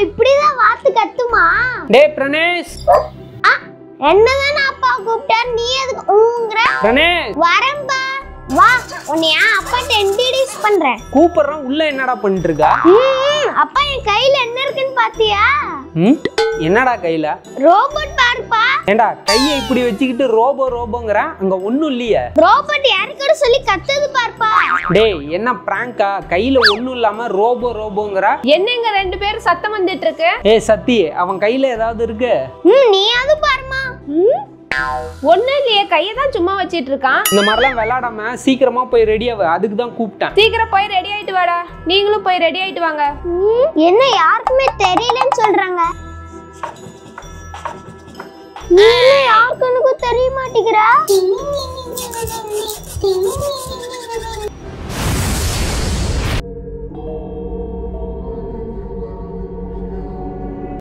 இப்படிதான் வாத்து கத்துமா? டேய் பிரணேஷ், என்னதானே அப்பா கூப்பிட்டார், நீ எதுக்கு ஊங்குற? பிரணேஷ் வரேன்பா, வா. உன்னைய அப்பாட்ட இன்ட்ரோடியூஸ் பண்றேன். கூப்பிடுறேன், உள்ள என்னடா பண்ணிட்டு இருக்கா? அப்பா என் கையில என்ன இருக்குன்னு பாத்தியா? என்னடா கையில? ரோபோட் பாருப்பா. ஏண்டா கையை இப்படி வச்சுக்கிட்டு ரோபோங்கற, அங்க ஒண்ணும் இல்லையே. ரோபோட் யாருக்கூட சொல்லி கத்துது பாருப்பா. டேய் என்ன பிராங்கா? கையில ஒண்ணும் இல்லாம ரோபோங்கற. என்னங்க ரெண்டு பேரும் சத்தம் வந்துட்டு இருக்கு? ஏய் சத்தி, அவன் கையில ஏதாவது இருக்கு? நீ அது பாருமா. ஒண்ணு இல்லையே, கையை தான் சும்மா வச்சிட்டு இருக்கான். இந்த மாதிரிலாம் விளையாடாம சீக்கிரமா போய் ரெடி ஆகு, அதுக்கு தான் கூப்பிட்டேன். சீக்கிரம் போய் ரெடி ஆயிட்டு வாடா. நீங்களும் போய் ரெடி ஆயிட்டு வாங்க. என்ன யாருக்குமே தெரியலன்னு சொல்றாங்க? நீ யாருக்கும் தெரிய மாட்டேங்கிறா?